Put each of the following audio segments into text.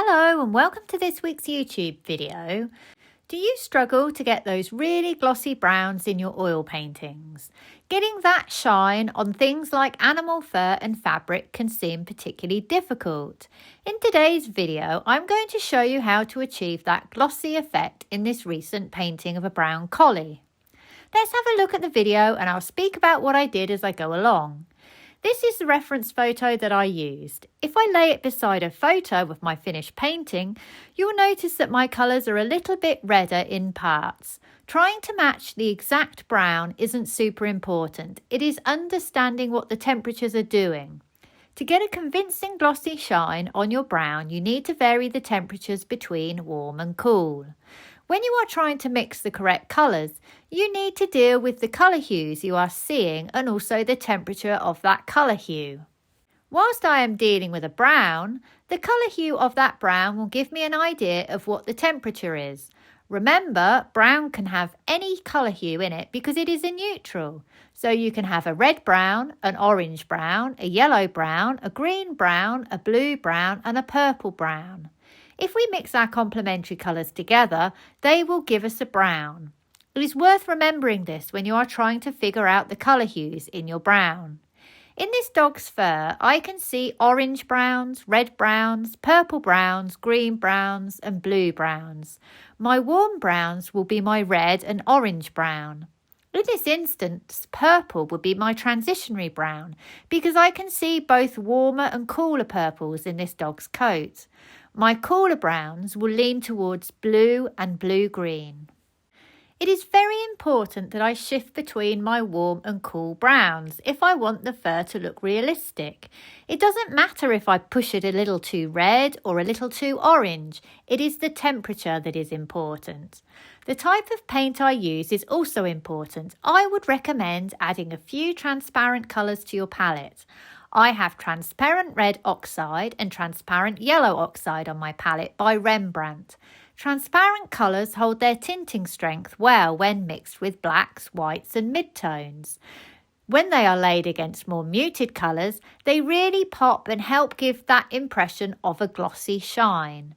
Hello and welcome to this week's YouTube video. Do you struggle to get those really glossy browns in your oil paintings? Getting that shine on things like animal fur and fabric can seem particularly difficult. In today's video, I'm going to show you how to achieve that glossy effect in this recent painting of a brown collie. Let's have a look at the video and I'll speak about what I did as I go along. This is the reference photo that I used. If I lay it beside a photo of my finished painting, you'll notice that my colours are a little bit redder in parts. Trying to match the exact brown isn't super important. It is understanding what the temperatures are doing. To get a convincing glossy shine on your brown, you need to vary the temperatures between warm and cool. When you are trying to mix the correct colours, you need to deal with the colour hues you are seeing and also the temperature of that colour hue. Whilst I am dealing with a brown, the colour hue of that brown will give me an idea of what the temperature is. Remember, brown can have any colour hue in it because it is a neutral. So you can have a red brown, an orange brown, a yellow brown, a green brown, a blue brown and a purple brown. If we mix our complementary colours together, they will give us a brown. It is worth remembering this when you are trying to figure out the colour hues in your brown. In this dog's fur, I can see orange browns, red browns, purple browns, green browns and blue browns. My warm browns will be my red and orange brown. In this instance, purple would be my transitionary brown because I can see both warmer and cooler purples in this dog's coat. My cooler browns will lean towards blue and blue-green. It is very important that I shift between my warm and cool browns if I want the fur to look realistic. It doesn't matter if I push it a little too red or a little too orange. It is the temperature that is important. The type of paint I use is also important. I would recommend adding a few transparent colours to your palette. I have transparent red oxide and transparent yellow oxide on my palette by Rembrandt. Transparent colours hold their tinting strength well when mixed with blacks, whites and midtones. When they are laid against more muted colours, they really pop and help give that impression of a glossy shine.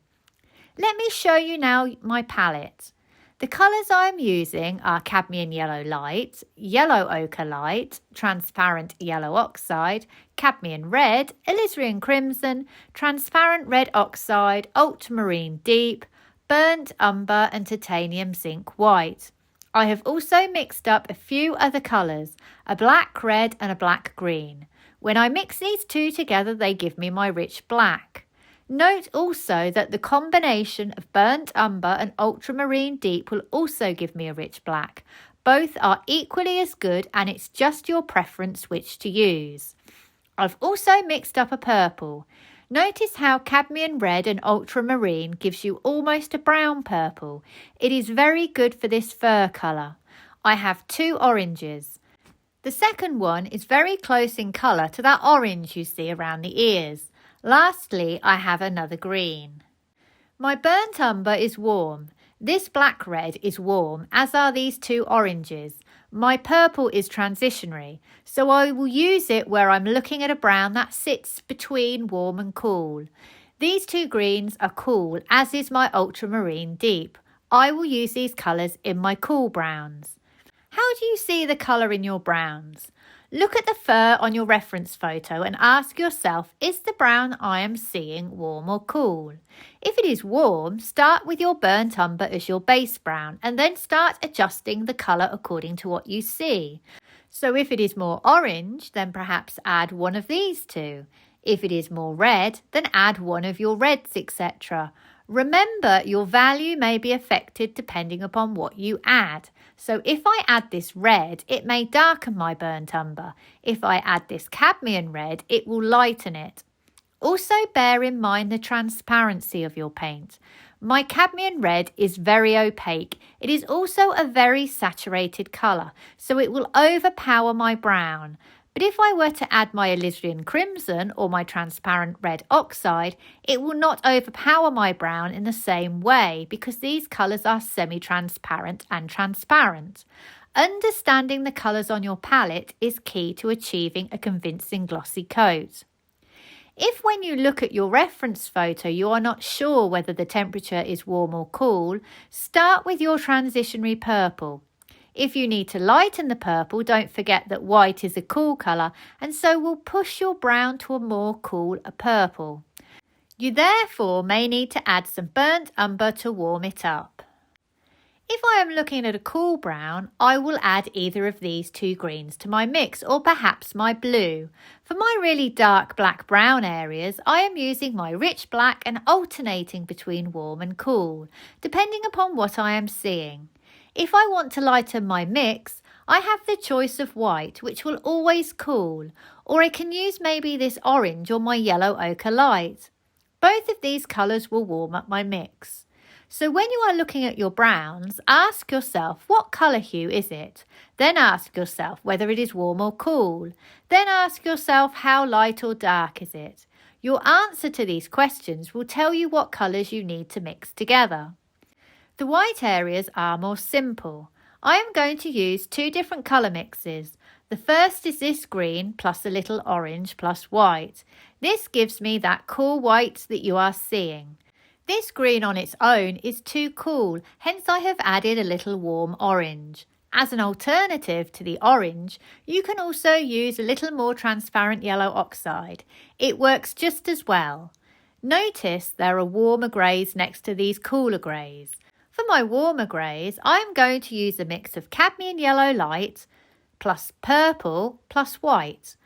Let me show you now my palette. The colours I am using are cadmium yellow light, yellow ochre light, transparent yellow oxide, cadmium red, alizarin crimson, transparent red oxide, ultramarine deep, burnt umber and titanium zinc white. I have also mixed up a few other colours, a black red and a black green. When I mix these two together, they give me my rich black. Note also that the combination of burnt umber and ultramarine deep will also give me a rich black. Both are equally as good and it's just your preference which to use. I've also mixed up a purple. Notice how cadmium red and ultramarine gives you almost a brown purple. It is very good for this fur colour. I have two oranges. The second one is very close in colour to that orange you see around the ears. Lastly, I have another green. My burnt umber is warm. This black red is warm, as are these two oranges. My purple is transitionary, so I will use it where I'm looking at a brown that sits between warm and cool. These two greens are cool, as is my ultramarine deep. I will use these colours in my cool browns. How do you see the colour in your browns? Look at the fur on your reference photo and ask yourself, is the brown I am seeing warm or cool? If it is warm, start with your burnt umber as your base brown and then start adjusting the colour according to what you see. So if it is more orange, then perhaps add one of these two. If it is more red, then add one of your reds, etc. Remember, your value may be affected depending upon what you add. So if I add this red, it may darken my burnt umber. If I add this cadmium red, it will lighten it. Also bear in mind the transparency of your paint. My cadmium red is very opaque. It is also a very saturated colour, so it will overpower my brown. But if I were to add my alizarin crimson or my transparent red oxide, it will not overpower my brown in the same way because these colours are semi-transparent and transparent. Understanding the colours on your palette is key to achieving a convincing glossy coat. If when you look at your reference photo you are not sure whether the temperature is warm or cool, start with your transitionary purple. If you need to lighten the purple, don't forget that white is a cool colour and so will push your brown to a more cool purple. You therefore may need to add some burnt umber to warm it up. If I am looking at a cool brown, I will add either of these two greens to my mix or perhaps my blue. For my really dark black brown areas, I am using my rich black and alternating between warm and cool, depending upon what I am seeing. If I want to lighten my mix, I have the choice of white, which will always cool, or I can use maybe this orange or my yellow ochre light. Both of these colours will warm up my mix. So when you are looking at your browns, ask yourself what colour hue is it? Then ask yourself whether it is warm or cool. Then ask yourself how light or dark is it? Your answer to these questions will tell you what colours you need to mix together. The white areas are more simple. I am going to use two different colour mixes. The first is this green plus a little orange plus white. This gives me that cool white that you are seeing. This green on its own is too cool, hence I have added a little warm orange. As an alternative to the orange, you can also use a little more transparent yellow oxide. It works just as well. Notice there are warmer greys next to these cooler greys. For my warmer greys, I am going to use a mix of cadmium yellow light plus purple plus white.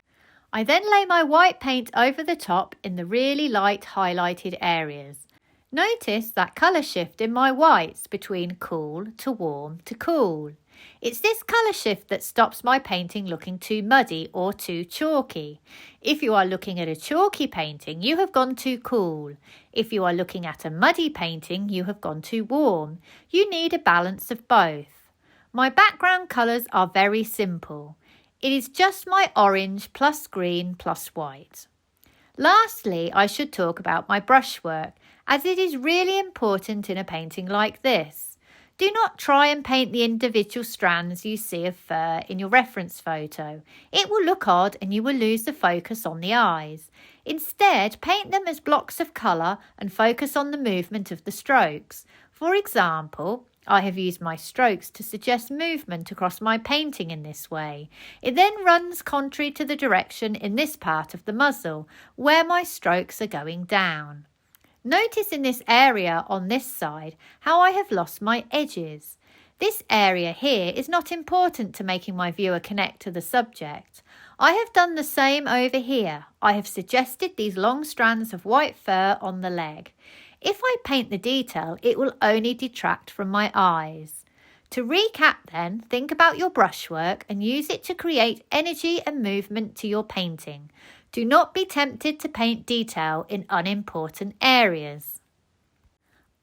I then lay my white paint over the top in the really light highlighted areas. Notice that colour shift in my whites between cool to warm to cool. It's this colour shift that stops my painting looking too muddy or too chalky. If you are looking at a chalky painting, you have gone too cool. If you are looking at a muddy painting, you have gone too warm. You need a balance of both. My background colours are very simple. It is just my orange plus green plus white. Lastly, I should talk about my brushwork, as it is really important in a painting like this. Do not try and paint the individual strands you see of fur in your reference photo. It will look odd and you will lose the focus on the eyes. Instead, paint them as blocks of colour and focus on the movement of the strokes. For example, I have used my strokes to suggest movement across my painting in this way. It then runs contrary to the direction in this part of the muzzle, where my strokes are going down. Notice in this area on this side how I have lost my edges. This area here is not important to making my viewer connect to the subject. I have done the same over here. I have suggested these long strands of white fur on the leg. If I paint the detail, it will only detract from my eyes. To recap then, think about your brushwork and use it to create energy and movement to your painting. Do not be tempted to paint detail in unimportant areas.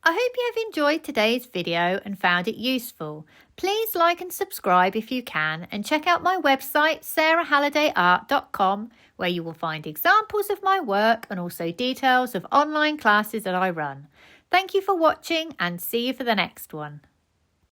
I hope you have enjoyed today's video and found it useful. Please like and subscribe if you can, and check out my website sarahhallidayart.com, where you will find examples of my work and also details of online classes that I run. Thank you for watching and see you for the next one.